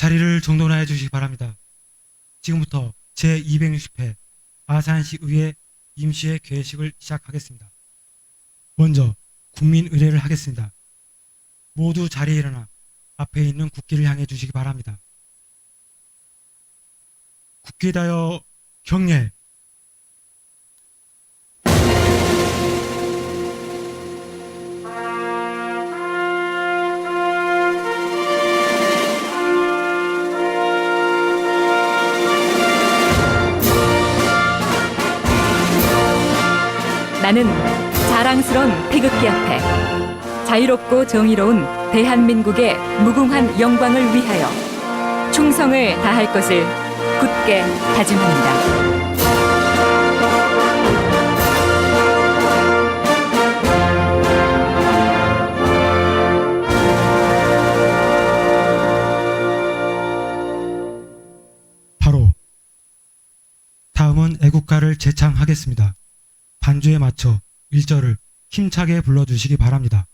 자리를 정돈하여 주시기 바랍니다. 지금부터 제260회 아산시 의회 임시회 개회식을 시작하겠습니다. 먼저 국민 의례를 하겠습니다. 모두 자리에 일어나 앞에 있는 국기를 향해 주시기 바랍니다. 국기에 대하여 경례. 나는 자랑스러운 태극기 앞에 자유롭고 정의로운 대한민국의 무궁한 영광을 위하여 충성을 다할 것을 굳게 다짐합니다. 바로 다음은 애국가를 재창하겠습니다. 반주에 맞춰 1절을 힘차게 불러주시기 바랍니다.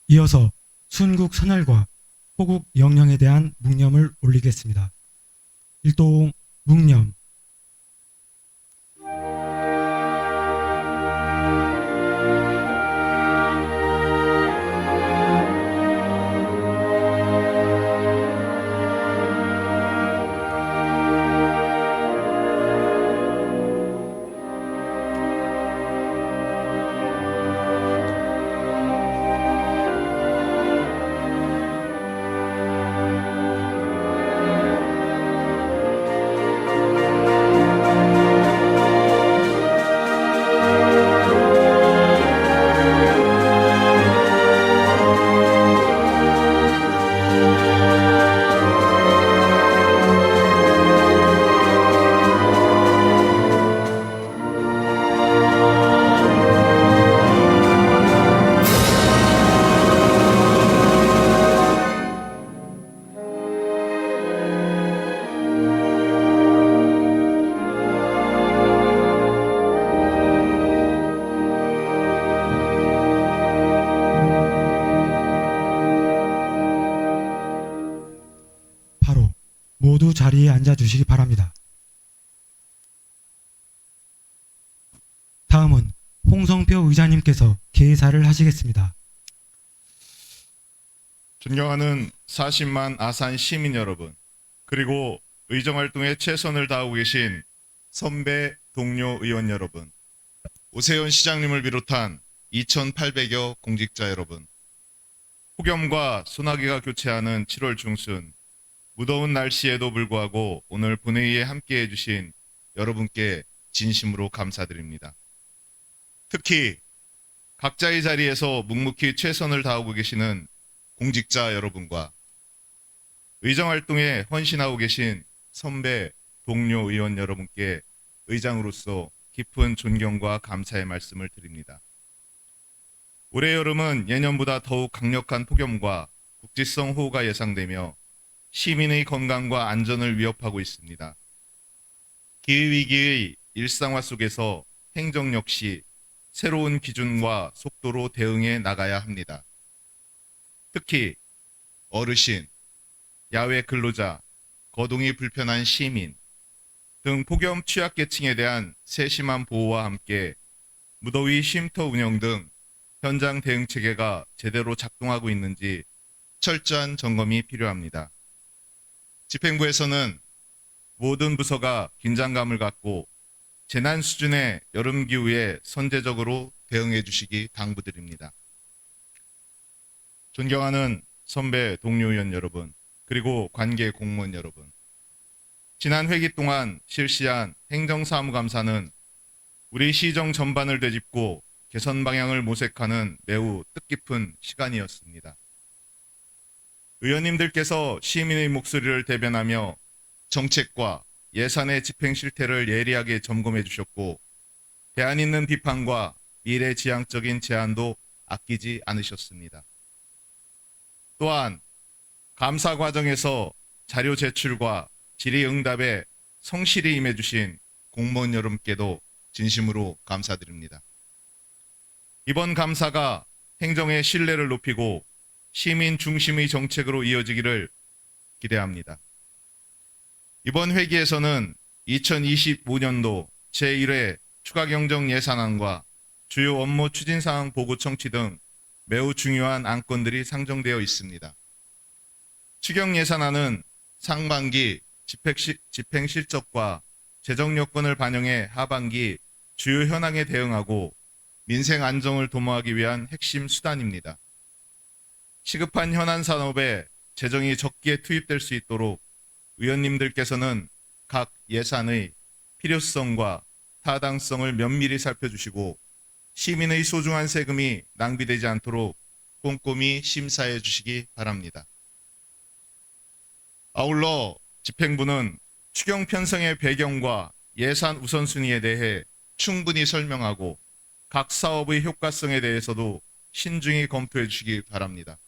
이어서 순국 선열과 호국 영령에 대한 묵념을 올리겠습니다. 일동 묵념. 바로 모두 자리에 앉아주시기 바랍니다. 다음은 홍성표 의장님께서 개의사를 하시겠습니다. 존경하는 40만 아산 시민 여러분, 그리고 의정활동에 최선을 다하고 계신 선배 동료 의원 여러분, 오세훈 시장님을 비롯한 2,800여 공직자 여러분, 폭염과 소나기가 교체하는 7월 중순, 무더운 날씨에도 불구하고 오늘 본회의에 함께해 주신 여러분께 진심으로 감사드립니다. 특히 각자의 자리에서 묵묵히 최선을 다하고 계시는 공직자 여러분과 의정활동에 헌신하고 계신 선배, 동료 의원 여러분께 의장으로서 깊은 존경과 감사의 말씀을 드립니다. 올해 여름은 예년보다 더욱 강력한 폭염과 국지성 호우가 예상되며 시민의 건강과 안전을 위협하고 있습니다. 기후위기의 일상화 속에서 행정 역시 새로운 기준과 속도로 대응해 나가야 합니다. 특히 어르신, 야외 근로자, 거동이 불편한 시민, 등 폭염 취약계층에 대한 세심한 보호와 함께 무더위 쉼터 운영 등 현장 대응 체계가 제대로 작동하고 있는지 철저한 점검이 필요합니다. 집행부에서는 모든 부서가 긴장감을 갖고 재난 수준의 여름 기후에 선제적으로 대응해 주시기 당부드립니다. 존경하는 선배 동료 의원 여러분, 그리고 관계 공무원 여러분. 지난 회기 동안 실시한 행정사무감사는 우리 시정 전반을 되짚고 개선 방향을 모색하는 매우 뜻깊은 시간이었습니다. 의원님들께서 시민의 목소리를 대변하며 정책과 예산의 집행 실태를 예리하게 점검해 주셨고, 대안 있는 비판과 미래지향적인 제안도 아끼지 않으셨습니다. 또한 감사 과정에서 자료 제출과 질의응답에 성실히 임해주신 공무원 여러분께도 진심으로 감사드립니다. 이번 감사가 행정의 신뢰를 높이고 시민 중심의 정책으로 이어지기를 기대합니다. 이번 회기에서는 2025년도 제1회 추가경정 예산안과 주요 업무 추진사항 보고 청취 등 매우 중요한 안건들이 상정되어 있습니다. 추경 예산안은 상반기 집행 실적과 재정 여건을 반영해 하반기 주요 현황에 대응하고 민생 안정을 도모하기 위한 핵심 수단입니다. 시급한 현안 산업에 재정이 적기에 투입될 수 있도록 의원님들께서는 각 예산의 필요성과 타당성을 면밀히 살펴주시고 시민의 소중한 세금이 낭비되지 않도록 꼼꼼히 심사해 주시기 바랍니다. 아울러 집행부는 추경 편성의 배경과 예산 우선순위에 대해 충분히 설명하고 각 사업의 효과성에 대해서도 신중히 검토해 주시기 바랍니다.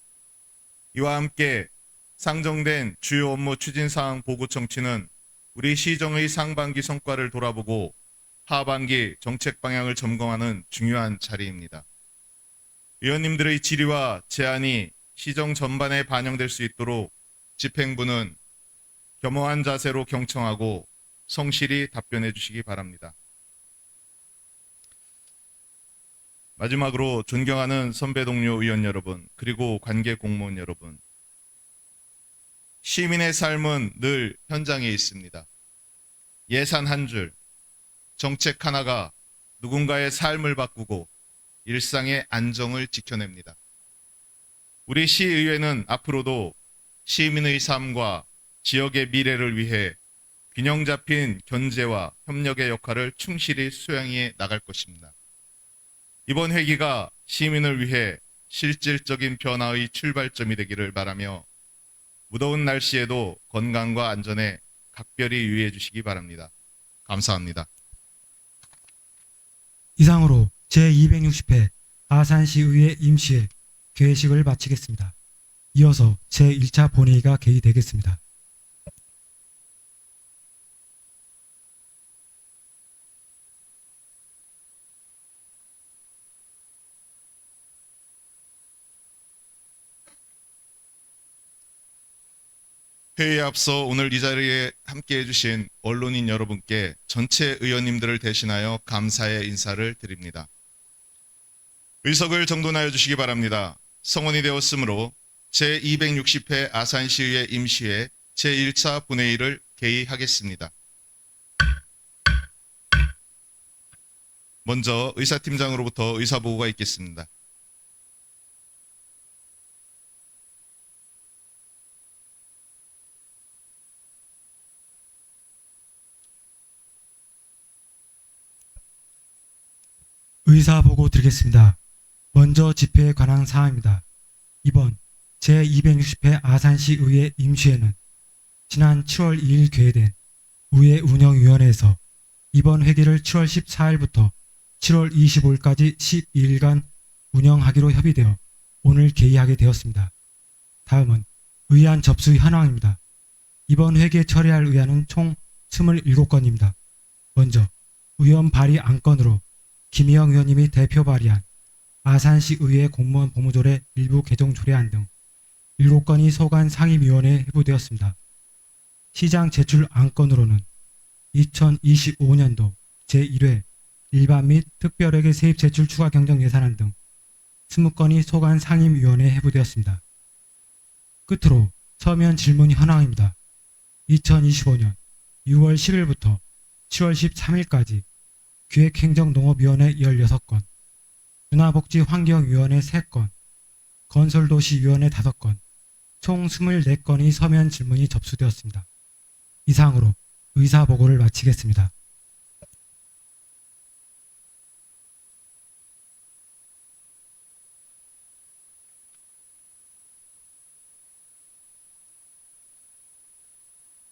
이와 함께 상정된 주요 업무 추진사항 보고 청취는 우리 시정의 상반기 성과를 돌아보고 하반기 정책 방향을 점검하는 중요한 자리입니다. 의원님들의 질의와 제안이 시정 전반에 반영될 수 있도록 집행부는 겸허한 자세로 경청하고 성실히 답변해 주시기 바랍니다. 마지막으로 존경하는 선배 동료 의원 여러분, 그리고 관계 공무원 여러분. 시민의 삶은 늘 현장에 있습니다. 예산 한 줄, 정책 하나가 누군가의 삶을 바꾸고 일상의 안정을 지켜냅니다. 우리 시의회는 앞으로도 시민의 삶과 지역의 미래를 위해 균형 잡힌 견제와 협력의 역할을 충실히 수행해 나갈 것입니다. 이번 회기가 시민을 위해 실질적인 변화의 출발점이 되기를 바라며 무더운 날씨에도 건강과 안전에 각별히 유의해 주시기 바랍니다. 감사합니다. 이상으로 제260회 아산시의회 임시회 개회식을 마치겠습니다. 이어서 제1차 본회의가 개의되겠습니다. 회의에 앞서 오늘 이 자리에 함께해 주신 언론인 여러분께 전체 의원님들을 대신하여 감사의 인사를 드립니다. 의석을 정돈하여 주시기 바랍니다. 성원이 되었으므로 제260회 아산시의회 임시회 제1차 본회의를 개의하겠습니다. 먼저 의사팀장으로부터 의사보고가 있겠습니다. 의사보고 드리겠습니다. 먼저 집회에 관한 사항입니다. 이번 제260회 아산시의회 임시회는 지난 7월 2일 개회된 의회 운영위원회에서 이번 회기를 7월 14일부터 7월 25일까지 12일간 운영하기로 협의되어 오늘 개의하게 되었습니다. 다음은 의안 접수 현황입니다. 이번 회기에 처리할 의안은 총 27건입니다. 먼저 의원 발의 안건으로 김희영 의원님이 대표 발의한 아산시의회 공무원 보무조례 일부 개정 조례안 등 7건이 소관 상임위원회에 회부되었습니다. 시장 제출 안건으로는 2025년도 제1회 일반 및 특별회계 세입 제출 추가 경정 예산안 등 20건이 소관 상임위원회에 회부되었습니다. 끝으로 서면 질문 현황입니다. 2025년 6월 10일부터 10월 13일까지 기획행정농업위원회 16건, 문화복지환경위원회 3건, 건설도시위원회 5건, 총 24건의 서면 질문이 접수되었습니다. 이상으로 의사보고를 마치겠습니다.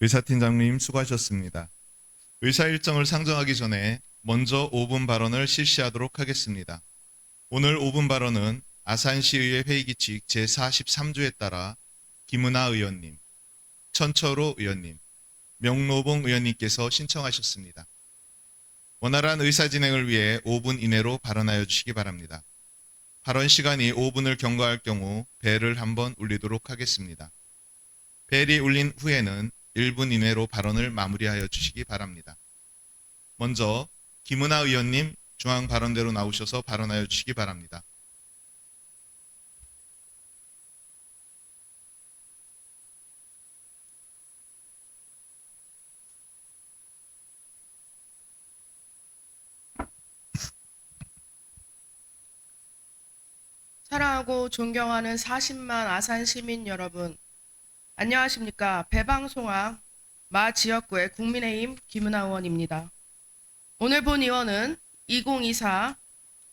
의사팀장님 수고하셨습니다. 의사 일정을 상정하기 전에 먼저 5분 발언을 실시하도록 하겠습니다. 오늘 5분 발언은 아산시의회 회의규칙 제43조에 따라 김은하 의원님, 천철호 의원님, 명노봉 의원님께서 신청하셨습니다. 원활한 의사 진행을 위해 5분 이내로 발언하여 주시기 바랍니다. 발언 시간이 5분을 경과할 경우 벨을 한번 울리도록 하겠습니다. 벨이 울린 후에는 1분 이내로 발언을 마무리하여 주시기 바랍니다. 먼저 김은하 의원님 중앙 발언대로 나오셔서 발언하여 주시기 바랍니다. 사랑하고 존경하는 40만 아산 시민 여러분, 안녕하십니까. 배방송항 마지역구의 국민의힘 김은하 의원입니다. 오늘 본 의원은 2024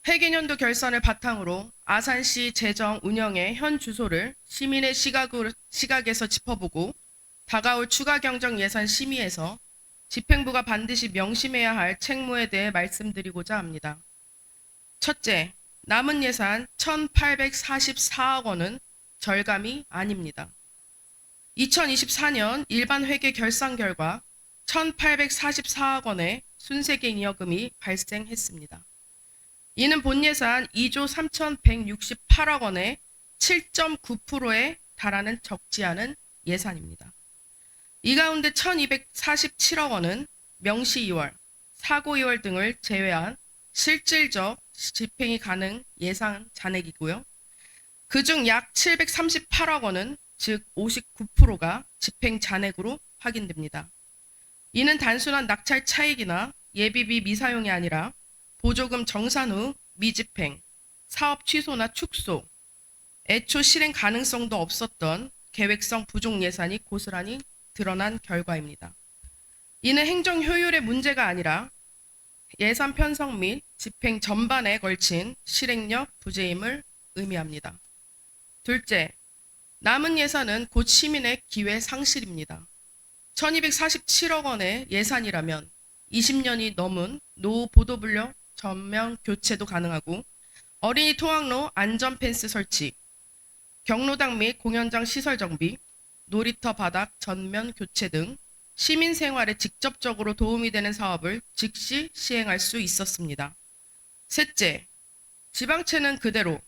회계년도 결산을 바탕으로 아산시 재정 운영의 현 주소를 시민의 시각에서 짚어보고 다가올 추가 경정 예산 심의에서 집행부가 반드시 명심해야 할 책무에 대해 말씀드리고자 합니다. 첫째, 남은 예산 1,844억 원은 절감이 아닙니다. 2024년 일반 회계 결산 결과 1,844억 원의 순세계잉여금이 발생했습니다. 이는 본 예산 2조 3,168억 원의 7.9%에 달하는 적지 않은 예산입니다. 이 가운데 1,247억 원은 명시 2월, 사고 2월 등을 제외한 실질적 집행이 가능 예산 잔액이고요. 그중 약 738억 원은 즉 59%가 집행 잔액으로 확인됩니다. 이는 단순한 낙찰 차익이나 예비비 미사용이 아니라 보조금 정산 후 미집행, 사업 취소나 축소, 애초 실행 가능성도 없었던 계획성 부족 예산이 고스란히 드러난 결과입니다. 이는 행정 효율의 문제가 아니라 예산 편성 및 집행 전반에 걸친 실행력 부재임을 의미합니다. 둘째, 남은 예산은 곧 시민의 기회 상실입니다. 1247억 원의 예산이라면 20년이 넘은 노후 보도불려 전면 교체도 가능하고 어린이 통학로 안전 펜스 설치, 경로당 및 공연장 시설 정비, 놀이터 바닥 전면 교체 등 시민 생활에 직접적으로 도움이 되는 사업을 즉시 시행할 수 있었습니다. 셋째, 지방채는 그대로,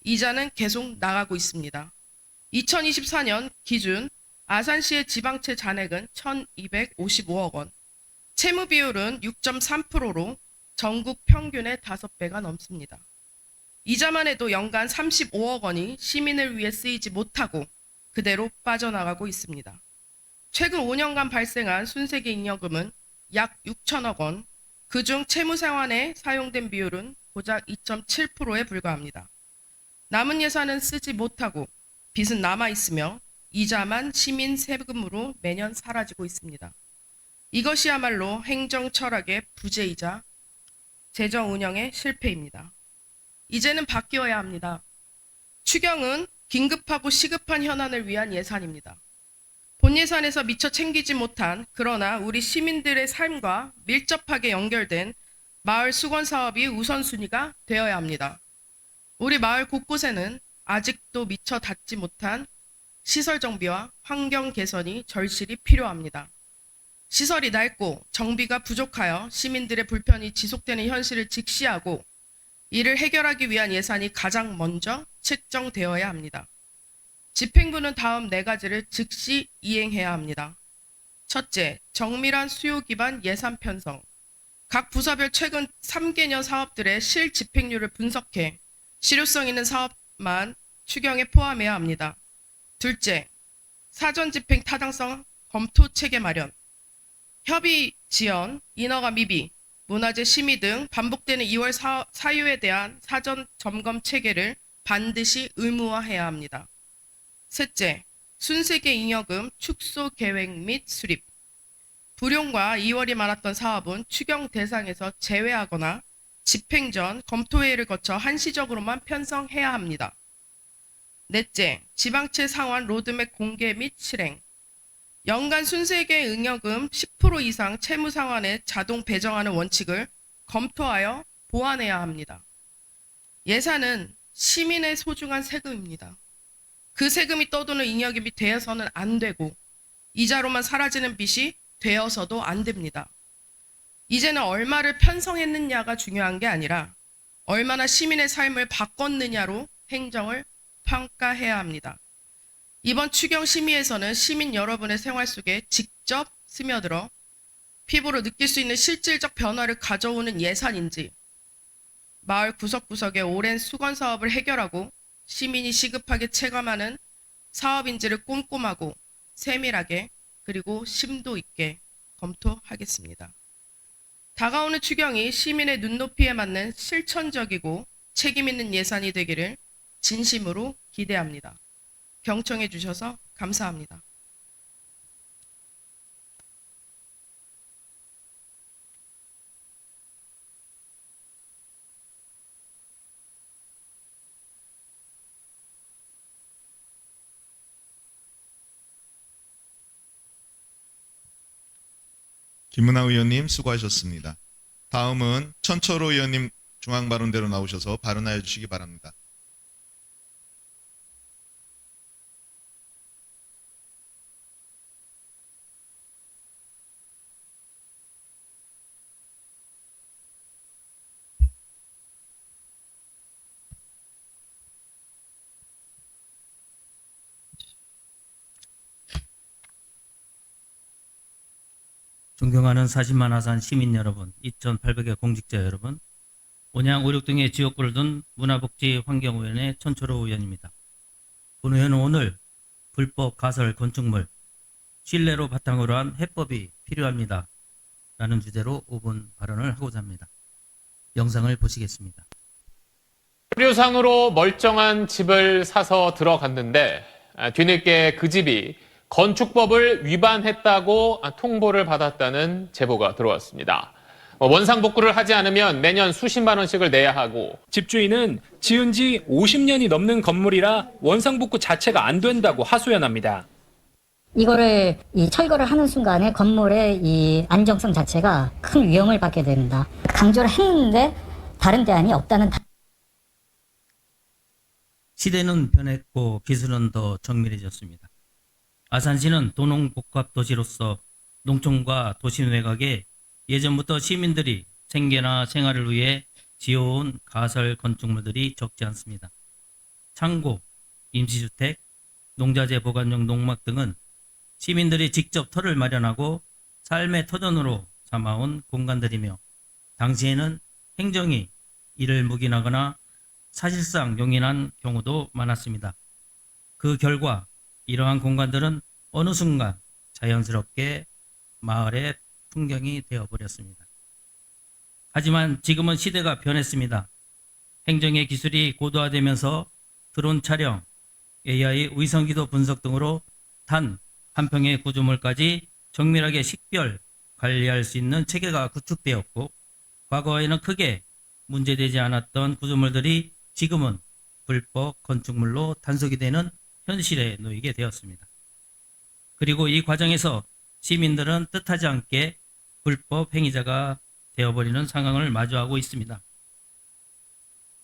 이자는 계속 나가고 있습니다. 2024년 기준 아산시의 지방채 잔액은 1,255억 원, 채무 비율은 6.3%로 전국 평균의 5배가 넘습니다. 이자만 해도 연간 35억 원이 시민을 위해 쓰이지 못하고 그대로 빠져나가고 있습니다. 최근 5년간 발생한 순세계잉여금은 약 6천억 원, 그중 채무상환에 사용된 비율은 고작 2.7%에 불과합니다. 남은 예산은 쓰지 못하고 빚은 남아있으며 이자만 시민 세금으로 매년 사라지고 있습니다. 이것이야말로 행정 철학의 부재이자 재정 운영의 실패입니다. 이제는 바뀌어야 합니다. 추경은 긴급하고 시급한 현안을 위한 예산입니다. 본 예산에서 미처 챙기지 못한 그러나 우리 시민들의 삶과 밀접하게 연결된 마을 수건 사업이 우선순위가 되어야 합니다. 우리 마을 곳곳에는 아직도 미처 닿지 못한 시설 정비와 환경 개선이 절실히 필요합니다. 시설이 낡고 정비가 부족하여 시민들의 불편이 지속되는 현실을 직시하고 이를 해결하기 위한 예산이 가장 먼저 책정되어야 합니다. 집행부는 다음 4가지를 즉시 이행해야 합니다. 첫째, 정밀한 수요 기반 예산 편성. 각 부서별 최근 3개년 사업들의 실집행률을 분석해 실효성 있는 사업만 추경에 포함해야 합니다. 둘째, 사전 집행 타당성 검토 체계 마련. 협의 지연, 인허가 미비, 문화재 심의 등 반복되는 2월 사유에 대한 사전 점검 체계를 반드시 의무화해야 합니다. 셋째, 순세계 잉여금 축소 계획 및 수립. 불용과 이월이 많았던 사업은 추경 대상에서 제외하거나 집행 전 검토회의를 거쳐 한시적으로만 편성해야 합니다. 넷째, 지방채 상환 로드맵 공개 및 실행. 연간 순세계 응여금 10% 이상 채무 상환에 자동 배정하는 원칙을 검토하여 보완해야 합니다. 예산은 시민의 소중한 세금입니다. 그 세금이 떠도는 잉여금이 되어서는 안 되고 이자로만 사라지는 빚이 되어서도 안 됩니다. 이제는 얼마를 편성했느냐가 중요한 게 아니라 얼마나 시민의 삶을 바꿨느냐로 행정을 평가해야 합니다. 이번 추경 심의에서는 시민 여러분의 생활 속에 직접 스며들어 피부로 느낄 수 있는 실질적 변화를 가져오는 예산인지, 마을 구석구석의 오랜 수건 사업을 해결하고 시민이 시급하게 체감하는 사업인지를 꼼꼼하고 세밀하게 그리고 심도 있게 검토하겠습니다. 다가오는 추경이 시민의 눈높이에 맞는 실천적이고 책임 있는 예산이 되기를 진심으로 기대합니다. 경청해 주셔서 감사합니다. 김문하 의원님 수고하셨습니다. 다음은 천철호 의원님 중앙발언대로 나오셔서 발언하여 주시기 바랍니다. 존경하는 40만 아산 시민 여러분, 2,800의 공직자 여러분, 온양 5, 6 등의 지역구를 둔 문화복지환경위원회 천철호 의원입니다. 본 의원은 오늘 불법 가설 건축물, 신뢰로 바탕으로 한 해법이 필요합니다. 라는 주제로 5분 발언을 하고자 합니다. 영상을 보시겠습니다. 서류상으로 멀쩡한 집을 사서 들어갔는데 뒤늦게 그 집이 건축법을 위반했다고 통보를 받았다는 제보가 들어왔습니다. 원상복구를 하지 않으면 매년 수십만 원씩을 내야 하고, 집주인은 지은 지 50년이 넘는 건물이라 원상복구 자체가 안 된다고 하소연합니다. 이거를 철거를 하는 순간에 건물의 이 안정성 자체가 큰 위험을 받게 됩니다. 강조를 했는데 다른 대안이 없다는. 시대는 변했고 기술은 더 정밀해졌습니다. 아산시는 도농복합도시로서 농촌과 도시 외곽에 예전부터 시민들이 생계나 생활을 위해 지어온 가설 건축물들이 적지 않습니다. 창고, 임시주택, 농자재 보관용 농막 등은 시민들이 직접 터를 마련하고 삶의 터전으로 삼아온 공간들이며, 당시에는 행정이 이를 묵인하거나 사실상 용인한 경우도 많았습니다. 그 결과 이러한 공간들은 어느 순간 자연스럽게 마을의 풍경이 되어버렸습니다. 하지만 지금은 시대가 변했습니다. 행정의 기술이 고도화되면서 드론 촬영, AI 위성기도 분석 등으로 단 한 평의 구조물까지 정밀하게 식별, 관리할 수 있는 체계가 구축되었고, 과거에는 크게 문제되지 않았던 구조물들이 지금은 불법 건축물로 단속이 되는 현실에 놓이게 되었습니다. 그리고 이 과정에서 시민들은 뜻하지 않게 불법 행위자가 되어버리는 상황을 마주하고 있습니다.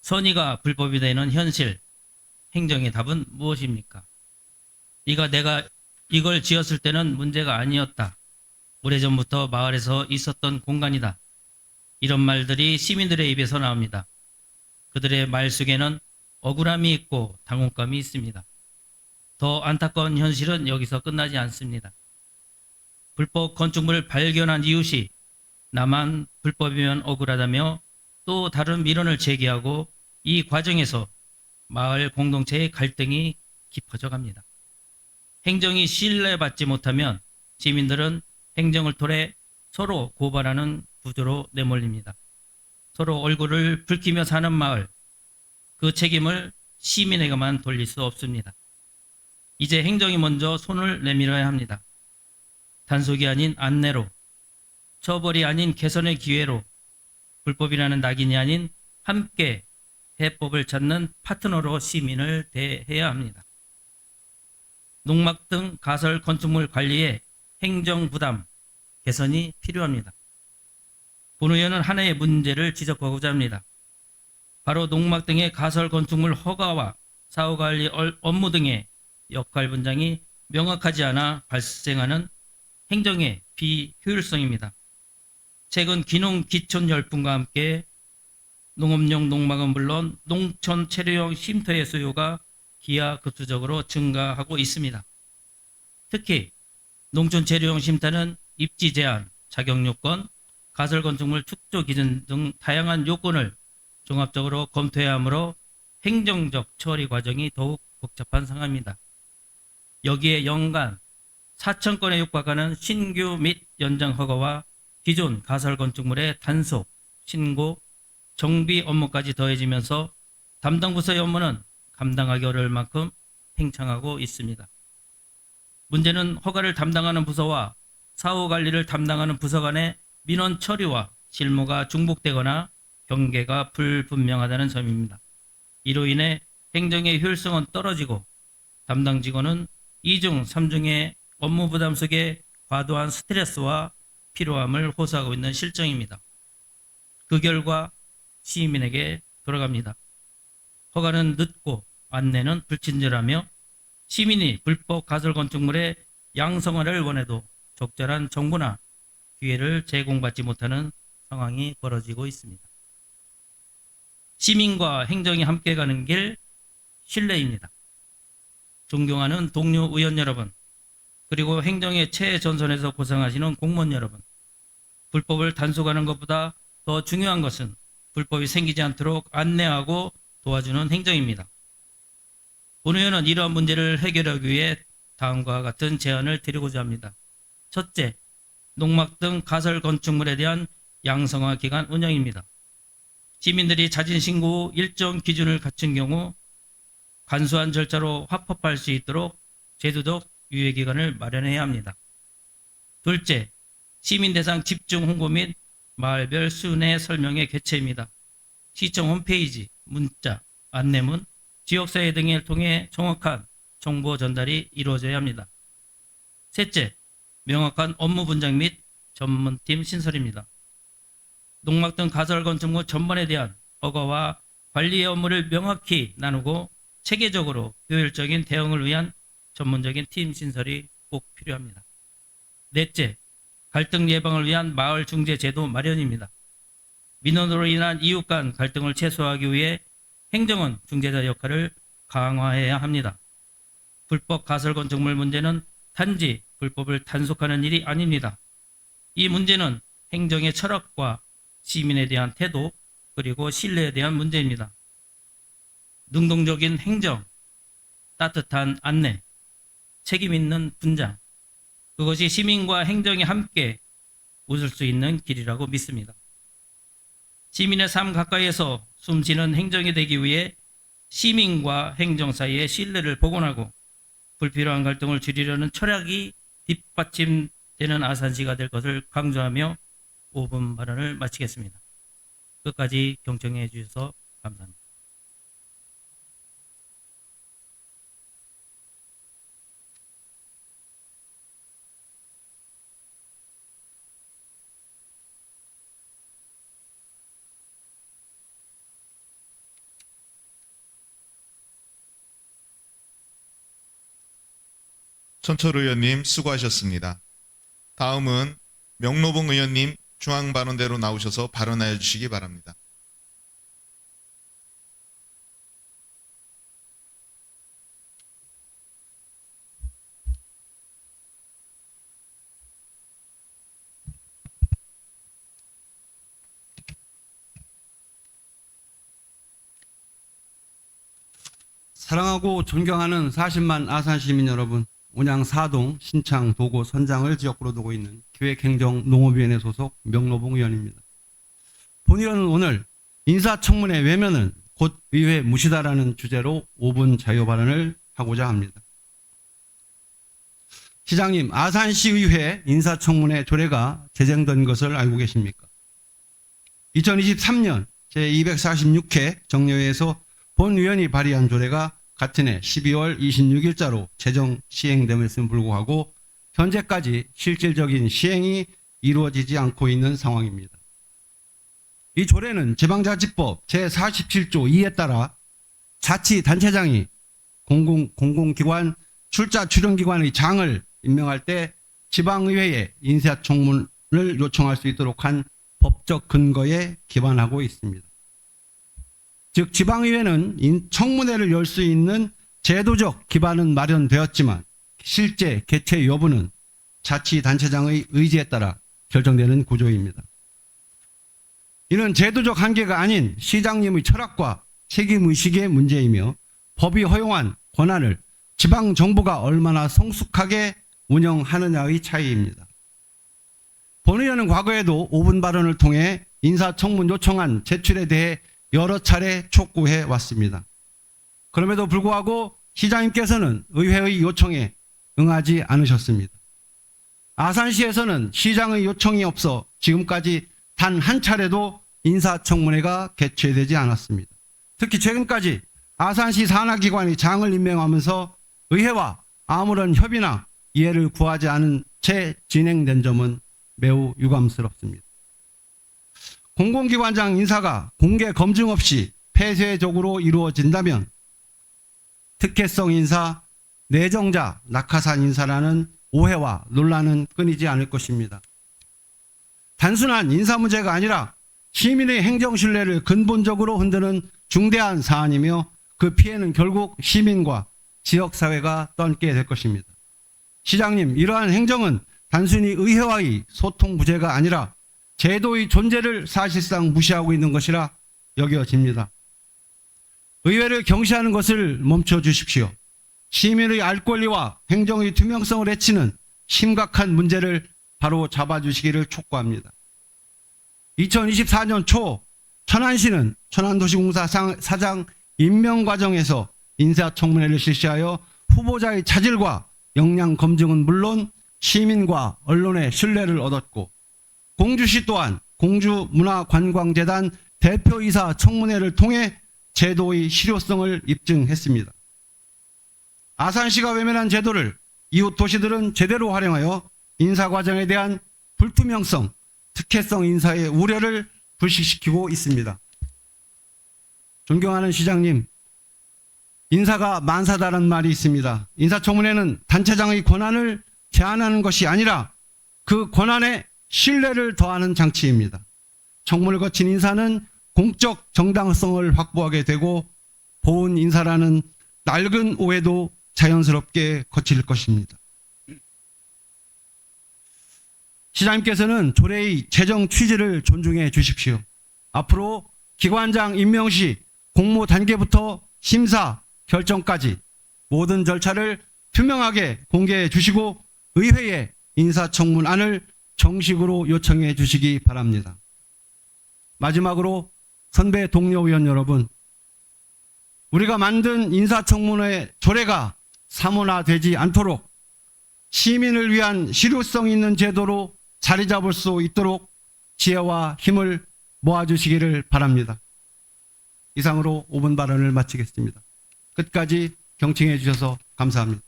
선의가 불법이 되는 현실, 행정의 답은 무엇입니까? 내가 이걸 지었을 때는 문제가 아니었다. 오래전부터 마을에서 있었던 공간이다. 이런 말들이 시민들의 입에서 나옵니다. 그들의 말 속에는 억울함이 있고 당혹감이 있습니다. 더 안타까운 현실은 여기서 끝나지 않습니다. 불법 건축물을 발견한 이웃이 나만 불법이면 억울하다며 또 다른 민원을 제기하고 이 과정에서 마을 공동체의 갈등이 깊어져 갑니다. 행정이 신뢰받지 못하면 시민들은 행정을 통해 서로 고발하는 구조로 내몰립니다. 서로 얼굴을 붉히며 사는 마을, 그 책임을 시민에게만 돌릴 수 없습니다. 이제 행정이 먼저 손을 내밀어야 합니다. 단속이 아닌 안내로, 처벌이 아닌 개선의 기회로, 불법이라는 낙인이 아닌 함께 해법을 찾는 파트너로 시민을 대해야 합니다. 농막 등 가설 건축물 관리의 행정 부담 개선이 필요합니다. 본 의원은 하나의 문제를 지적하고자 합니다. 바로 농막 등의 가설 건축물 허가와 사후관리 업무 등의 역할 분장이 명확하지 않아 발생하는 행정의 비효율성입니다. 최근 귀농 기촌 열풍과 함께 농업용 농막은 물론 농촌 체류용 쉼터의 수요가 기하급수적으로 증가하고 있습니다. 특히 농촌 체류용 쉼터는 입지 제한, 자격 요건, 가설 건축물 축조 기준 등 다양한 요건을 종합적으로 검토해야 하므로 행정적 처리 과정이 더욱 복잡한 상황입니다. 여기에 연간 4천 건에 육박하는 신규 및 연장 허가와 기존 가설 건축물의 단속, 신고, 정비 업무까지 더해지면서 담당 부서의 업무는 감당하기 어려울 만큼 팽창하고 있습니다. 문제는 허가를 담당하는 부서와 사후 관리를 담당하는 부서 간의 민원 처리와 실무가 중복되거나 경계가 불분명하다는 점입니다. 이로 인해 행정의 효율성은 떨어지고 담당 직원은 2중, 3중의 업무 부담 속에 과도한 스트레스와 피로함을 호소하고 있는 실정입니다. 그 결과 시민에게 돌아갑니다. 허가는 늦고 안내는 불친절하며 시민이 불법 가설 건축물의 양성화를 원해도 적절한 정보나 기회를 제공받지 못하는 상황이 벌어지고 있습니다. 시민과 행정이 함께 가는 길 신뢰입니다. 존경하는 동료 의원 여러분, 그리고 행정의 최전선에서 고생하시는 공무원 여러분, 불법을 단속하는 것보다 더 중요한 것은 불법이 생기지 않도록 안내하고 도와주는 행정입니다. 본 의원은 이러한 문제를 해결하기 위해 다음과 같은 제안을 드리고자 합니다. 첫째, 농막 등 가설 건축물에 대한 양성화 기간 운영입니다. 시민들이 자진 신고 후 일정 기준을 갖춘 경우 간소한 절차로 합법할 수 있도록 제도적 유예기간을 마련해야 합니다. 둘째, 시민 대상 집중 홍보 및 마을별 순회 설명회 개최입니다. 시청 홈페이지, 문자, 안내문, 지역사회 등을 통해 정확한 정보 전달이 이루어져야 합니다. 셋째, 명확한 업무 분장 및 전문팀 신설입니다. 농막 등 가설 건축물 전반에 대한 허가와 관리의 업무를 명확히 나누고 체계적으로 효율적인 대응을 위한 전문적인 팀 신설이 꼭 필요합니다. 넷째, 갈등 예방을 위한 마을 중재 제도 마련입니다. 민원으로 인한 이웃 간 갈등을 최소화하기 위해 행정은 중재자 역할을 강화해야 합니다. 불법 가설 건축물 문제는 단지 불법을 단속하는 일이 아닙니다. 이 문제는 행정의 철학과 시민에 대한 태도 그리고 신뢰에 대한 문제입니다. 능동적인 행정, 따뜻한 안내, 책임 있는 분장, 그것이 시민과 행정이 함께 웃을 수 있는 길이라고 믿습니다. 시민의 삶 가까이에서 숨쉬는 행정이 되기 위해 시민과 행정 사이의 신뢰를 복원하고 불필요한 갈등을 줄이려는 철학이 뒷받침되는 아산시가 될 것을 강조하며 5분 발언을 마치겠습니다. 끝까지 경청해 주셔서 감사합니다. 천철 의원님 수고하셨습니다. 다음은 명로봉 의원님 중앙발언대로 나오셔서 발언하여 주시기 바랍니다. 사랑하고 존경하는 40만 아산 시민 여러분, 온양 사동 신창 도고 선장을 지역구로 두고 있는 기획행정농업위원회 소속 명로봉 의원입니다. 본의원은 오늘 인사청문회 외면은 곧 의회 무시다라는 주제로 5분 자유 발언을 하고자 합니다. 시장님, 아산시의회 인사청문회 조례가 제정된 것을 알고 계십니까? 2023년 제246회 정례회에서 본위원이 발의한 조례가 같은 해 12월 26일자로 제정 시행됨에도 불구하고 현재까지 실질적인 시행이 이루어지지 않고 있는 상황입니다. 이 조례는 지방자치법 제47조 2에 따라 자치단체장이 공공기관 출자출연기관의 장을 임명할 때 지방의회에 인사청문을 요청할 수 있도록 한 법적 근거에 기반하고 있습니다. 즉 지방의회는 청문회를 열 수 있는 제도적 기반은 마련되었지만 실제 개최 여부는 자치단체장의 의지에 따라 결정되는 구조입니다. 이는 제도적 한계가 아닌 시장님의 철학과 책임의식의 문제이며 법이 허용한 권한을 지방정부가 얼마나 성숙하게 운영하느냐의 차이입니다. 본 의원은 과거에도 5분 발언을 통해 인사청문 요청안 제출에 대해 여러 차례 촉구해 왔습니다. 그럼에도 불구하고 시장님께서는 의회의 요청에 응하지 않으셨습니다. 아산시에서는 시장의 요청이 없어 지금까지 단 한 차례도 인사청문회가 개최되지 않았습니다. 특히 최근까지 아산시 산하기관이 장을 임명하면서 의회와 아무런 협의나 이해를 구하지 않은 채 진행된 점은 매우 유감스럽습니다. 공공기관장 인사가 공개 검증 없이 폐쇄적으로 이루어진다면 특혜성 인사, 내정자, 낙하산 인사라는 오해와 논란은 끊이지 않을 것입니다. 단순한 인사 문제가 아니라 시민의 행정 신뢰를 근본적으로 흔드는 중대한 사안이며 그 피해는 결국 시민과 지역사회가 떠안게 될 것입니다. 시장님, 이러한 행정은 단순히 의회와의 소통 부재가 아니라 제도의 존재를 사실상 무시하고 있는 것이라 여겨집니다. 의회를 경시하는 것을 멈춰 주십시오. 시민의 알 권리와 행정의 투명성을 해치는 심각한 문제를 바로 잡아주시기를 촉구합니다. 2024년 초 천안시는 천안도시공사 사장 임명 과정에서 인사청문회를 실시하여 후보자의 차질과 역량 검증은 물론 시민과 언론의 신뢰를 얻었고, 공주시 또한 공주문화관광재단 대표이사 청문회를 통해 제도의 실효성을 입증했습니다. 아산시가 외면한 제도를 이웃 도시들은 제대로 활용하여 인사 과정에 대한 불투명성, 특혜성 인사의 우려를 불식시키고 있습니다. 존경하는 시장님, 인사가 만사다라는 말이 있습니다. 인사청문회는 단체장의 권한을 제한하는 것이 아니라 그 권한에 신뢰를 더하는 장치입니다. 청문을 거친 인사는 공적 정당성을 확보하게 되고 보훈 인사라는 낡은 오해도 자연스럽게 거칠 것입니다. 시장님께서는 조례의 제정 취지를 존중해 주십시오. 앞으로 기관장 임명 시 공모 단계부터 심사, 결정까지 모든 절차를 투명하게 공개해 주시고 의회에 인사청문안을 정식으로 요청해 주시기 바랍니다. 마지막으로 선배 동료 의원 여러분, 우리가 만든 인사청문회 조례가 사문화되지 않도록 시민을 위한 실효성 있는 제도로 자리 잡을 수 있도록 지혜와 힘을 모아주시기를 바랍니다. 이상으로 5분 발언을 마치겠습니다. 끝까지 경청해 주셔서 감사합니다.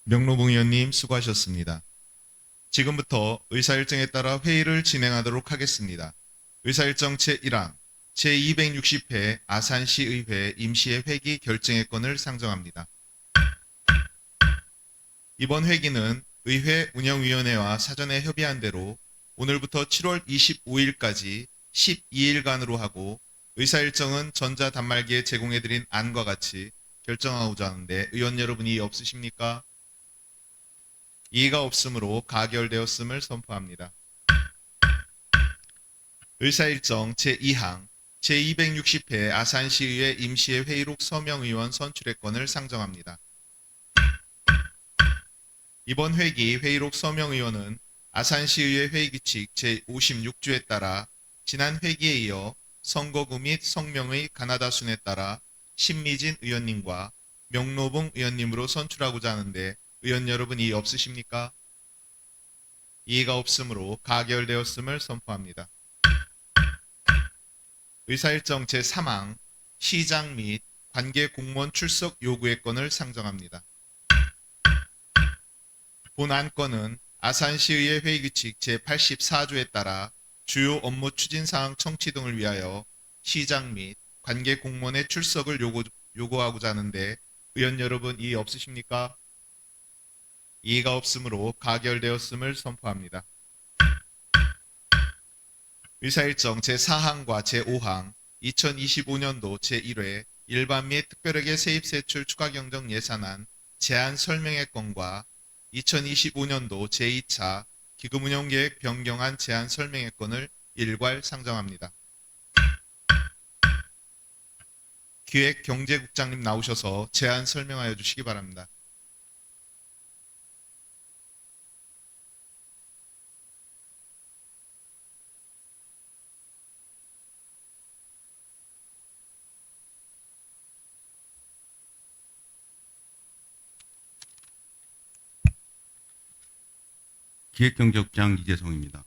명로봉 의원님 수고하셨습니다. 지금부터 의사일정에 따라 회의를 진행하도록 하겠습니다. 의사일정 제1항 제260회 아산시의회 임시회 회기 결정의 건을 상정합니다. 이번 회기는 의회 운영위원회와 사전에 협의한 대로 오늘부터 7월 25일까지 12일간으로 하고 의사일정은 전자단말기에 제공해드린 안과 같이 결정하고자 하는데 의원 여러분이 이의 없으십니까? 이의가 없으므로 가결되었음을 선포합니다. 의사일정 제2항 제260회 아산시의회 임시회 회의록 서명의원 선출의 건을 상정합니다. 이번 회기 회의록 서명의원은 아산시의회 회의규칙 제56조에 따라 지난 회기에 이어 선거구 및 성명의 가나다 순에 따라 신미진 의원님과 명노봉 의원님으로 선출하고자 하는데 의원 여러분 이의 없으십니까? 이의가 없으므로 가결되었음을 선포합니다. 의사일정 제3항 시장 및 관계 공무원 출석 요구의 건을 상정합니다. 본 안건은 아산시의회 회의규칙 제84조에 따라 주요 업무 추진사항 청취 등을 위하여 시장 및 관계 공무원의 출석을 요구하고자 하는데 의원 여러분 이의 없으십니까? 이의가 없으므로 가결되었음을 선포합니다. 의사일정 제4항과 제5항 2025년도 제1회 일반 및 특별회계 세입세출 추가경정 예산안 제안 설명의 건과 2025년도 제2차 기금운용계획 변경안 제안 설명의 건을 일괄 상정합니다. 기획경제국장님 나오셔서 제안 설명하여 주시기 바랍니다. 기획경제국장 이재성입니다.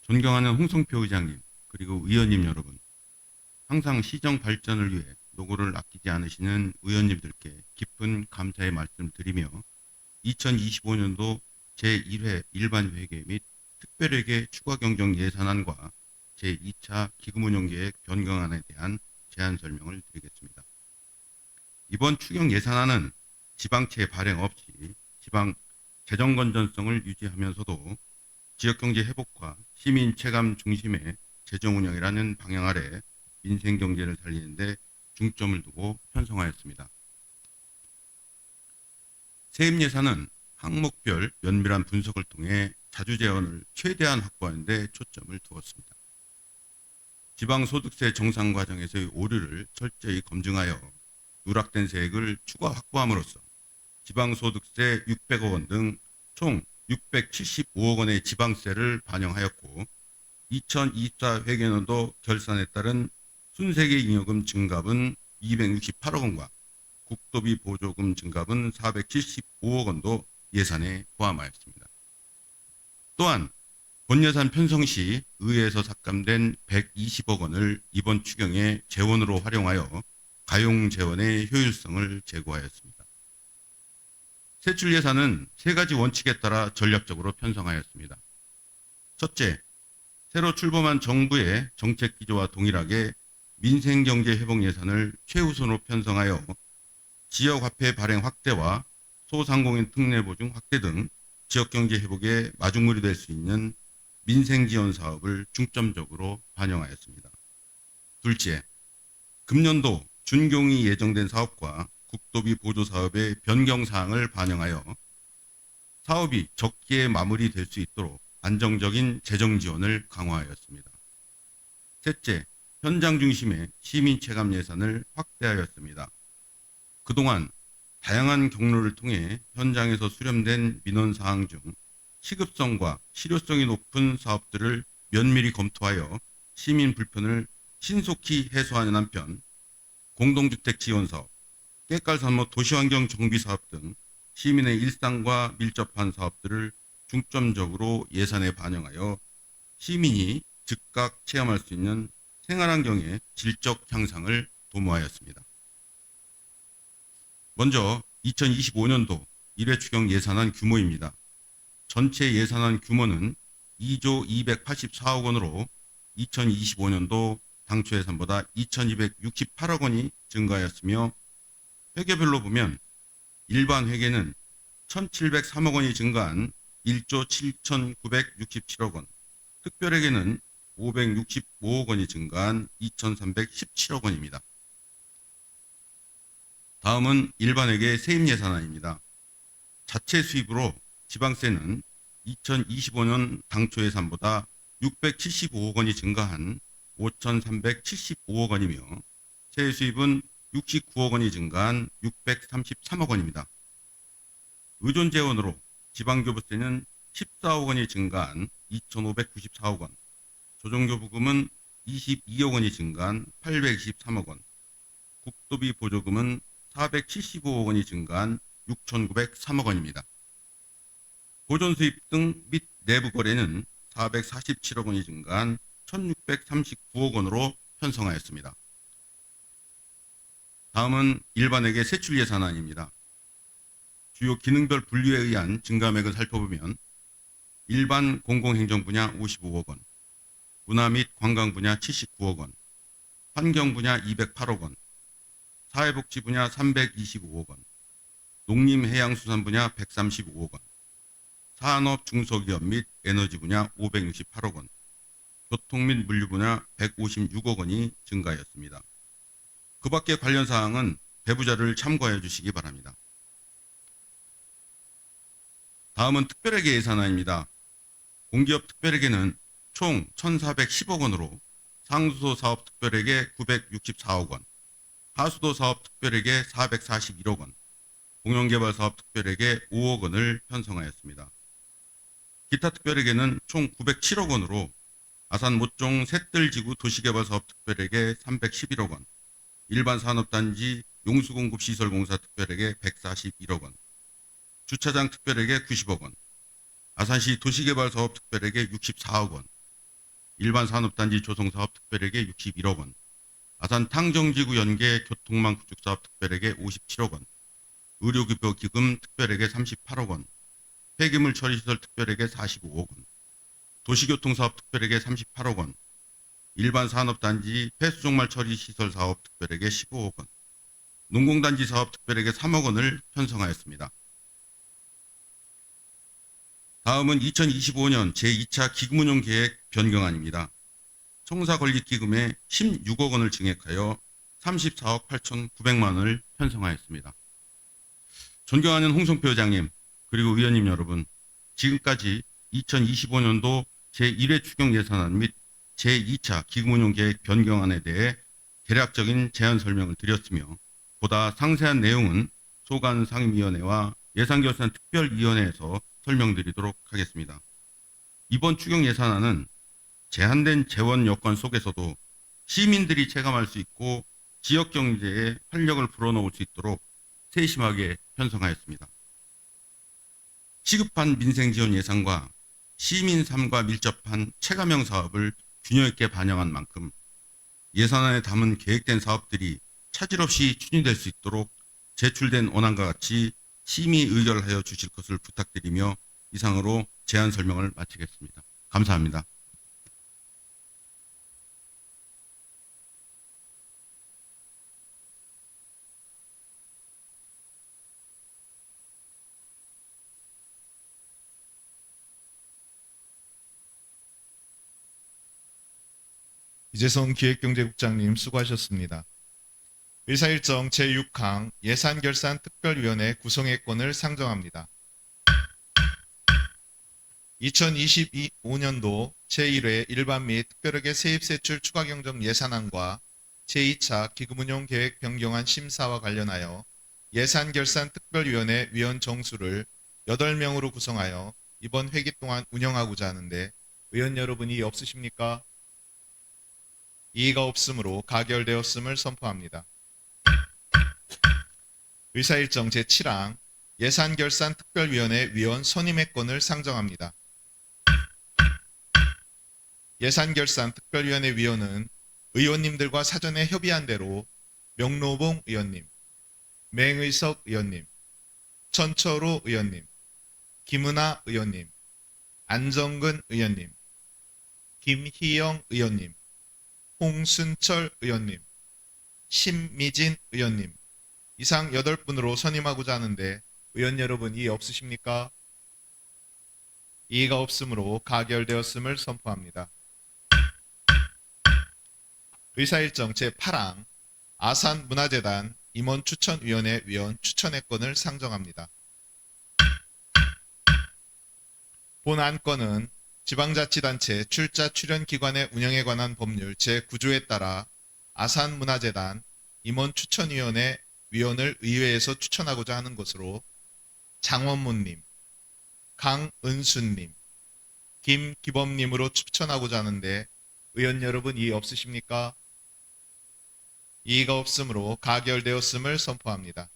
존경하는 홍성표 의장님 그리고 의원님 여러분, 항상 시정 발전을 위해 노고를 아끼지 않으시는 의원님들께 깊은 감사의 말씀드리며 2025년도 제1회 일반회계 및 특별회계 추가경정 예산안과 제2차 기금운용계획 변경안에 대한 제안 설명을 드리겠습니다. 이번 추경 예산안은 지방채 발행 없이 지방 재정 건전성을 유지하면서도 지역경제 회복과 시민 체감 중심의 재정 운영이라는 방향 아래 민생 경제를 살리는 데 중점을 두고 편성하였습니다. 세입 예산은 항목별 면밀한 분석을 통해 자주 재원을 최대한 확보하는 데 초점을 두었습니다. 지방소득세 정상 과정에서의 오류를 철저히 검증하여 누락된 세액을 추가 확보함으로써 지방소득세 600억 원 등 총 675억 원의 지방세를 반영하였고 2024 회계연도 결산에 따른 순세계 잉여금 증갑은 268억 원과 국도비 보조금 증갑은 475억 원도 예산에 포함하였습니다. 또한 본예산 편성 시 의회에서 삭감된 120억 원을 이번 추경에 재원으로 활용하여 가용 재원의 효율성을 제고하였습니다. 세출 예산은 세 가지 원칙에 따라 전략적으로 편성하였습니다. 첫째, 새로 출범한 정부의 정책 기조와 동일하게 민생경제 회복 예산을 최우선으로 편성하여 지역화폐 발행 확대와 소상공인 특례보증 확대 등 지역경제 회복에 마중물이 될 수 있는 민생지원 사업을 중점적으로 반영하였습니다. 둘째, 금년도 준공이 예정된 사업과 국도비 보조 사업의 변경 사항을 반영하여 사업이 적기에 마무리될 수 있도록 안정적인 재정 지원을 강화하였습니다. 셋째, 현장 중심의 시민 체감 예산을 확대하였습니다. 그동안 다양한 경로를 통해 현장에서 수렴된 민원 사항 중 시급성과 실효성이 높은 사업들을 면밀히 검토하여 시민 불편을 신속히 해소하는 한편 공동주택 지원 사업, 깨깔산모 도시환경 정비 사업 등 시민의 일상과 밀접한 사업들을 중점적으로 예산에 반영하여 시민이 즉각 체험할 수 있는 생활환경의 질적 향상을 도모하였습니다. 먼저 2025년도 1회 추경 예산안 규모입니다. 전체 예산안 규모는 2조 284억 원으로 2025년도 당초 예산보다 2,268억 원이 증가하였으며 회계별로 보면 일반 회계는 1,703억 원이 증가한 1조 7,967억 원, 특별회계는 565억 원이 증가한 2,317억 원입니다. 다음은 일반회계 세입 예산안입니다. 자체 수입으로 지방세는 2025년 당초 예산보다 675억 원이 증가한 5,375억 원이며 세액 수입은 69억 원이 증가한 633억 원입니다. 의존 재원으로 지방교부세는 14억 원이 증가한 2,594억 원, 조정교부금은 22억 원이 증가한 823억 원, 국도비 보조금은 475억 원이 증가한 6,903억 원입니다. 보존수입 등 및 내부 거래는 447억 원이 증가한 1,639억 원으로 편성하였습니다. 다음은 일반회계 세출 예산안입니다. 주요 기능별 분류에 의한 증감액을 살펴보면 일반 공공행정 분야 55억 원, 문화 및 관광 분야 79억 원, 환경 분야 208억 원, 사회복지 분야 325억 원, 농림해양수산 분야 135억 원, 산업 중소기업 및 에너지 분야 568억 원, 교통 및 물류 분야 156억 원이 증가하였습니다. 그 밖의 관련 사항은 배부자를 참고해 주시기 바랍니다. 다음은 특별회계 예산안입니다. 공기업 특별회계는 총 1,410억 원으로 상수도 사업 특별회계 964억 원, 하수도 사업 특별회계 441억 원, 공영개발 사업 특별회계 5억 원을 편성하였습니다. 기타 특별회계는 총 907억 원으로 아산 모종 셋들지구 도시개발 사업 특별회계 311억 원, 일반 산업단지 용수공급시설공사 특별회계 141억 원, 주차장 특별회계 90억 원, 아산시 도시개발 사업 특별회계 64억 원, 일반 산업단지 조성사업 특별회계 61억 원, 아산 탕정지구 연계 교통망 구축 사업 특별회계 57억 원, 의료급여 기금 특별회계 38억 원, 폐기물 처리시설 특별회계 45억 원, 도시교통사업 특별회계 38억 원, 일반 산업단지 폐수종말 처리시설 사업 특별회계 15억 원, 농공단지 사업 특별회계 3억 원을 편성하였습니다. 다음은 2025년 제2차 기금운용 계획 변경안입니다. 청사권리기금에 16억 원을 증액하여 34억 8,900만 원을 편성하였습니다. 존경하는 홍성표 회장님, 그리고 의원님 여러분, 지금까지 2025년도 제1회 추경 예산안 및 제2차 기금운용 계획 변경안에 대해 대략적인 제안 설명을 드렸으며 보다 상세한 내용은 소관상임위원회와 예산결산특별위원회에서 설명드리도록 하겠습니다. 이번 추경 예산안은 제한된 재원 여건 속에서도 시민들이 체감할 수 있고 지역 경제에 활력을 불어넣을 수 있도록 세심하게 편성하였습니다. 시급한 민생 지원 예산과 시민 삶과 밀접한 체감형 사업을 균형 있게 반영한 만큼 예산안에 담은 계획된 사업들이 차질 없이 추진될 수 있도록 제출된 원안과 같이 심의 의결하여 주실 것을 부탁드리며 이상으로 제안 설명을 마치겠습니다. 감사합니다. 이재성 기획경제국장님 수고하셨습니다. 의사일정 제6항 예산결산특별위원회 구성회권을 상정합니다. 2025년도 제1회 일반 및 특별회계 세입세출 추가경정 예산안과 제2차 기금운용 계획 변경안 심사와 관련하여 예산결산특별위원회 위원 정수를 8명으로 구성하여 이번 회기 동안 운영하고자 하는데 의원 여러분이 없으십니까? 이의가 없으므로 가결되었음을 선포합니다. 의사일정 제7항 예산결산특별위원회 위원 선임회권을 상정합니다. 예산결산특별위원회 위원은 의원님들과 사전에 협의한 대로 명로봉 의원님, 맹의석 의원님, 천철호 의원님, 김은하 의원님, 안정근 의원님, 김희영 의원님, 홍순철 의원님, 신미진 의원님 이상 8분으로 선임하고자 하는데 의원 여러분 이의 없으십니까? 이의가 없으므로 가결되었음을 선포합니다. 의사일정 제8항 아산문화재단 임원추천위원회 위원 추천의건을 상정합니다. 본 안건은 지방자치단체 출자 출연기관의 운영에 관한 법률 제9조에 따라 아산문화재단 임원추천위원회 위원을 의회에서 추천하고자 하는 것으로 장원문님, 강은순님, 김기범님으로 추천하고자 하는데 의원 여러분 이의 없으십니까? 이의가 없으므로 가결되었음을 선포합니다.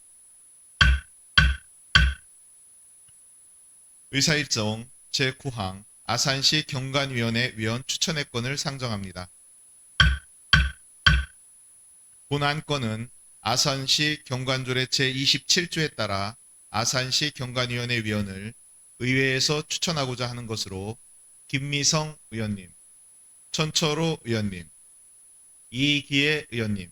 의사일정 제9항 아산시 경관위원회 위원 추천의건을 상정합니다. 본 안건은 아산시 경관조례 제27조에 따라 아산시 경관위원회 위원을 의회에서 추천하고자 하는 것으로 김미성 의원님, 천철호 의원님, 이기혜 의원님,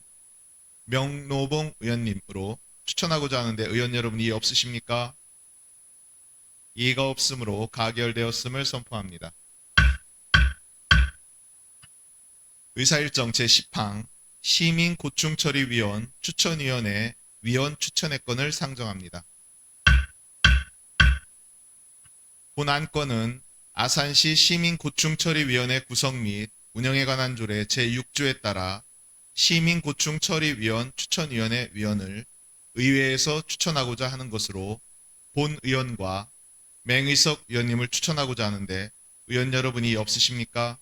명노봉 의원님으로 추천하고자 하는데 의원 여러분 이의 없으십니까? 이의가 없으므로 가결되었음을 선포합니다. 의사일정 제10항 시민고충처리위원 추천위원회 위원 추천의건을 상정합니다. 본 안건은 아산시 시민고충처리위원회 구성 및 운영에 관한 조례 제6조에 따라 시민고충처리위원 추천위원회 위원을 의회에서 추천하고자 하는 것으로 본 의원과 맹의석 의원님을 추천하고자 하는데 의원 여러분이 없으십니까?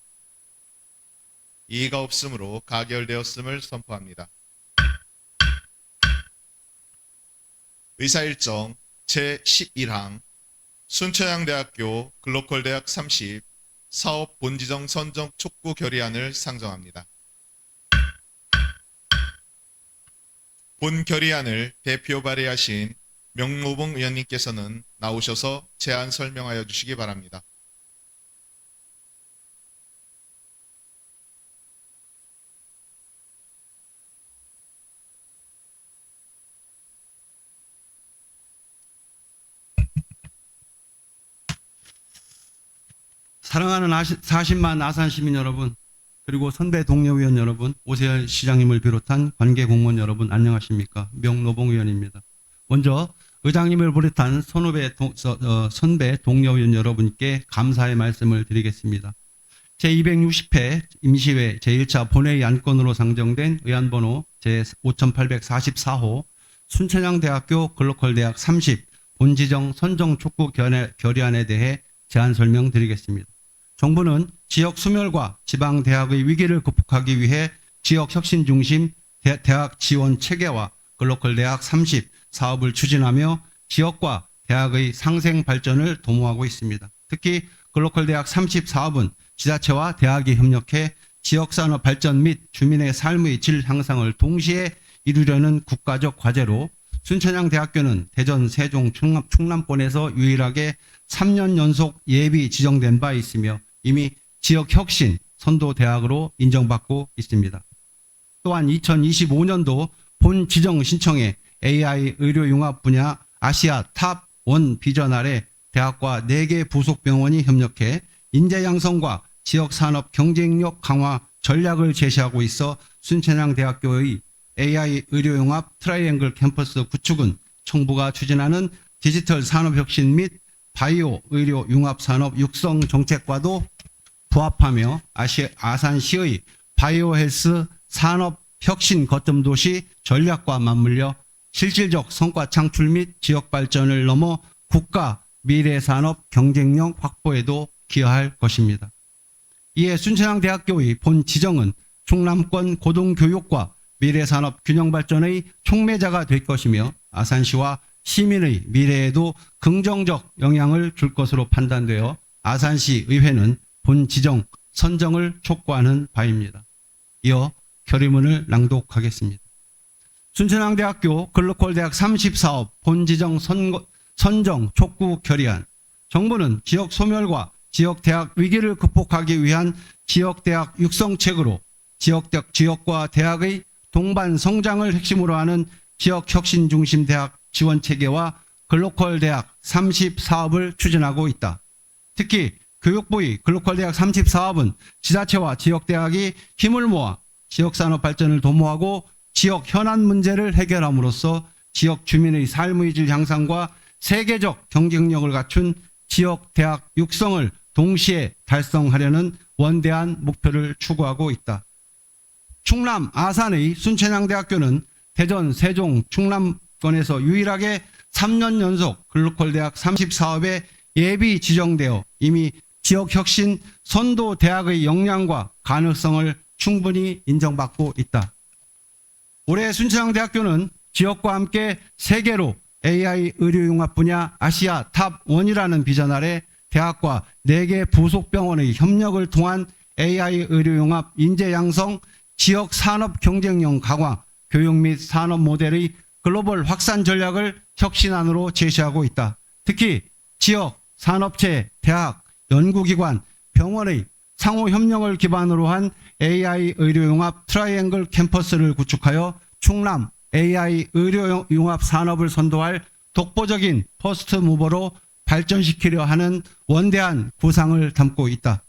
이의가 없으므로 가결되었음을 선포합니다. 의사일정 제11항 순천향대학교 글로컬대학 30 사업 본지정 선정 촉구 결의안을 상정합니다. 본 결의안을 대표 발의하신 명노봉 의원님께서는 나오셔서 제안 설명하여 주시기 바랍니다. 사랑하는 40만 아산 시민 여러분, 그리고 선배 동료 의원 여러분, 오세열 시장님을 비롯한 관계 공무원 여러분 안녕하십니까? 명노봉 의원입니다. 먼저 의장님을 비롯한 선배 동료 의원 여러분께 감사의 말씀을 드리겠습니다. 제260회 임시회 제1차 본회의 안건으로 상정된 의안번호 제5844호 순천향대학교 글로컬대학 30 본지정 선정 촉구 결의안에 대해 제안 설명드리겠습니다. 정부는 지역 소멸과 지방대학의 위기를 극복하기 위해 지역 혁신 중심 대학 지원 체계와 글로컬대학 30 사업을 추진하며 지역과 대학의 상생 발전을 도모하고 있습니다. 특히 글로컬대학 30 사업은 지자체와 대학이 협력해 지역산업 발전 및 주민의 삶의 질 향상을 동시에 이루려는 국가적 과제로 순천향대학교는 대전, 세종, 충남권에서 유일하게 3년 연속 예비 지정된 바 있으며 이미 지역혁신 선도대학으로 인정받고 있습니다. 또한 2025년도 본 지정 신청에 AI 의료융합 분야 아시아 탑 1 비전 아래 대학과 4개 부속병원이 협력해 인재 양성과 지역산업 경쟁력 강화 전략을 제시하고 있어 순천향대학교의 AI 의료융합 트라이앵글 캠퍼스 구축은 정부가 추진하는 디지털 산업혁신 및 바이오 의료 융합 산업 육성 정책과도 부합하며 아산시의 바이오 헬스 산업 혁신 거점 도시 전략과 맞물려 실질적 성과 창출 및 지역 발전을 넘어 국가 미래 산업 경쟁력 확보에도 기여할 것입니다. 이에 순천향대학교의 본 지정은 충남권 고등교육과 미래산업 균형 발전의 촉매자가 될 것이며 아산시와 시민의 미래에도 긍정적 영향을 줄 것으로 판단되어 아산시 의회는 본 지정 선정을 촉구하는 바입니다. 이어 결의문을 낭독하겠습니다. 순천향대학교 글로컬대학 30 사업 본 지정 선정 촉구 결의안. 정부는 지역 소멸과 지역대학 위기를 극복하기 위한 지역대학 육성책으로 지역과 대학의 동반 성장을 핵심으로 하는 지역혁신 중심 대학 지원 체계와 글로컬 대학 30 사업을 추진하고 있다. 특히 교육부의 글로컬 대학 30 사업은 지자체와 지역대학이 힘을 모아 지역산업 발전을 도모하고 지역 현안 문제를 해결함으로써 지역 주민의 삶의 질 향상과 세계적 경쟁력을 갖춘 지역 대학 육성을 동시에 달성하려는 원대한 목표를 추구하고 있다. 충남 아산의 순천향대학교는 대전, 세종, 충남권에서 유일하게 3년 연속 글로컬 대학 30사업에 예비 지정되어 이미 지역 혁신 선도 대학의 역량과 가능성을 충분히 인정받고 있다. 올해 순천향대학교는 지역과 함께 세계로 AI 의료융합 분야 아시아 탑1이라는 비전 아래 대학과 4개 부속병원의 협력을 통한 AI 의료융합 인재 양성, 지역 산업 경쟁력 강화, 교육 및 산업 모델의 글로벌 확산 전략을 혁신안으로 제시하고 있다. 특히 지역, 산업체, 대학, 연구기관, 병원의 상호 협력을 기반으로 한 AI 의료융합 트라이앵글 캠퍼스를 구축하여 충남 AI 의료융합 산업을 선도할 독보적인 퍼스트 무버로 발전시키려 하는 원대한 구상을 담고 있다.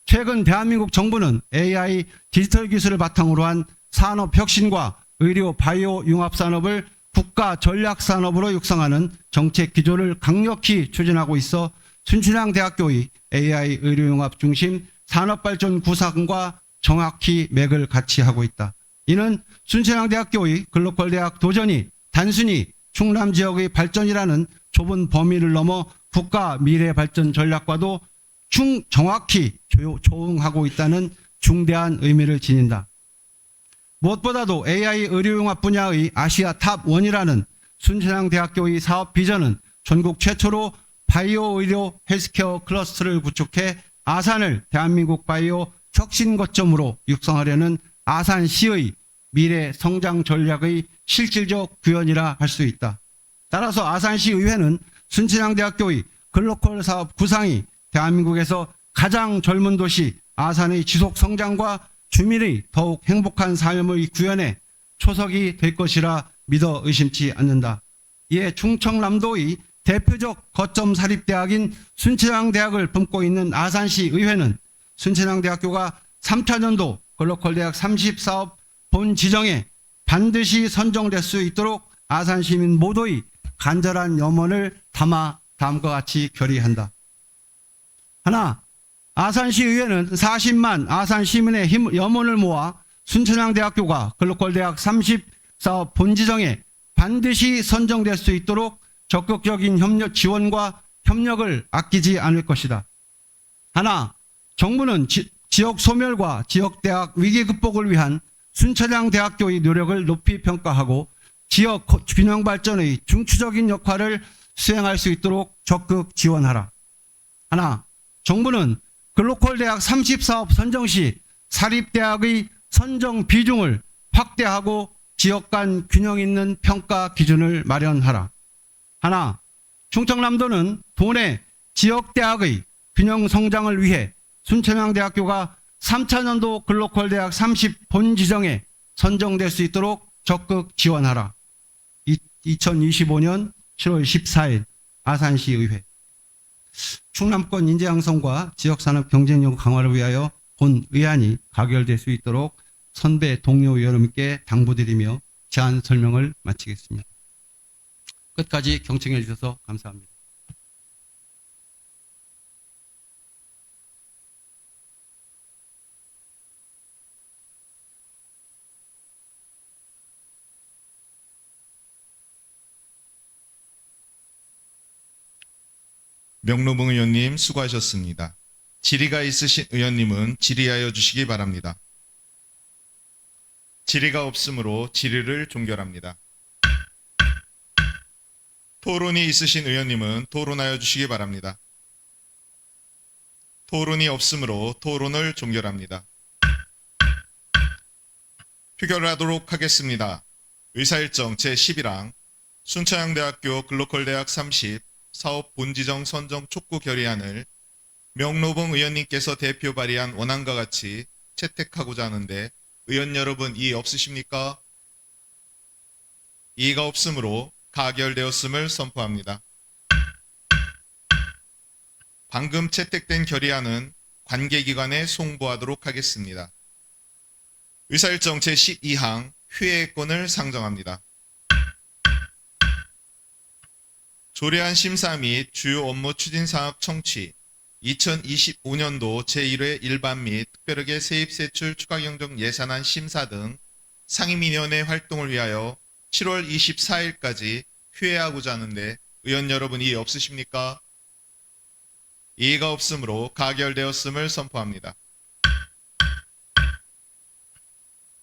최근 대한민국 정부는 AI 디지털 기술을 바탕으로 한 산업 혁신과 의료 바이오 융합 산업을 국가 전략 산업으로 육성하는 정책 기조를 강력히 추진하고 있어 순천향대학교의 AI 의료융합 중심 산업발전 구상과 정확히 맥을 같이 하고 있다. 이는 순천향대학교의 글로컬 대학 도전이 단순히 충남 지역의 발전이라는 좁은 범위를 넘어 국가 미래 발전 전략과도 정확히 조응하고 있다는 중대한 의미를 지닌다. 무엇보다도 AI 의료융합 분야의 아시아 탑1이라는 순천향대학교의 사업 비전은 전국 최초로 바이오 의료 헬스케어 클러스터를 구축해 아산을 대한민국 바이오 혁신 거점으로 육성하려는 아산시의 미래 성장 전략의 실질적 구현이라 할 수 있다. 따라서 아산시 의회는 순천향대학교의 글로컬 사업 구상이 대한민국에서 가장 젊은 도시 아산의 지속 성장과 주민의 더욱 행복한 삶의 구현에 초석이 될 것이라 믿어 의심치 않는다. 이에 충청남도의 대표적 거점 사립대학인 순천향대학을 품고 있는 아산시 의회는 순천향대학교가 3차년도 글로컬 대학 30사업 본 지정에 반드시 선정될 수 있도록 아산 시민 모두의 간절한 염원을 담아 다음과 같이 결의한다. 하나, 아산시 의회는 40만 아산 시민의 염원을 모아 순천향대학교가 글로컬 대학 30사업 본 지정에 반드시 선정될 수 있도록 적극적인 협력 지원과 협력을 아끼지 않을 것이다. 하나, 정부는 지역 소멸과 지역대학 위기 극복을 위한 순천향대학교의 노력을 높이 평가하고 지역 균형 발전의 중추적인 역할을 수행할 수 있도록 적극 지원하라. 하나, 정부는 글로컬 대학 30사업 선정 시 사립대학의 선정 비중을 확대하고 지역 간 균형 있는 평가 기준을 마련하라. 하나, 충청남도는 도내 지역대학의 균형 성장을 위해 순천향대학교가 3차년도 글로컬 대학 30 본 지정에 선정될 수 있도록 적극 지원하라. 2025년 7월 14일 아산시 의회. 충남권 인재 양성과 지역산업 경쟁력 강화를 위하여 본 의안이 가결될 수 있도록 선배 동료 여러분께 당부드리며 제안 설명을 마치겠습니다. 끝까지 경청해 주셔서 감사합니다. 명로봉 의원님 수고하셨습니다. 질의가 있으신 의원님은 질의하여 주시기 바랍니다. 질의가 없으므로 질의를 종결합니다. 토론이 있으신 의원님은 토론하여 주시기 바랍니다. 토론이 없으므로 토론을 종결합니다. 표결하도록 하겠습니다. 의사일정 제11항 순천향대학교 글로컬 대학 30 사업 본지정 선정 촉구 결의안을 명로봉 의원님께서 대표 발의한 원안과 같이 채택하고자 하는데 의원 여러분 이의 없으십니까? 이의가 없으므로 가결되었음을 선포합니다. 방금 채택된 결의안은 관계기관에 송부하도록 하겠습니다. 의사일정 제12항 휴회권을 상정합니다. 조례안 심사 및 주요 업무 추진사항 청취 2025년도 제1회 일반 및 특별하게 세입세출 추가경정 예산안 심사 등 상임위원회 활동을 위하여 7월 24일까지 휴회하고자 하는데 의원 여러분 이의 없으십니까? 이의가 없으므로 가결되었음을 선포합니다.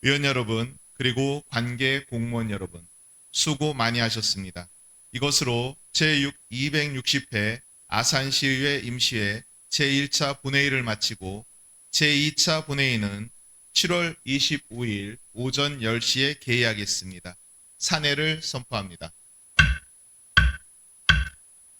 의원 여러분 그리고 관계 공무원 여러분 수고 많이 하셨습니다. 이것으로 제260회 아산시의회 임시회 제1차 본회의를 마치고 제2차 본회의는 7월 25일 오전 10시에 개의하겠습니다. 산회를 선포합니다.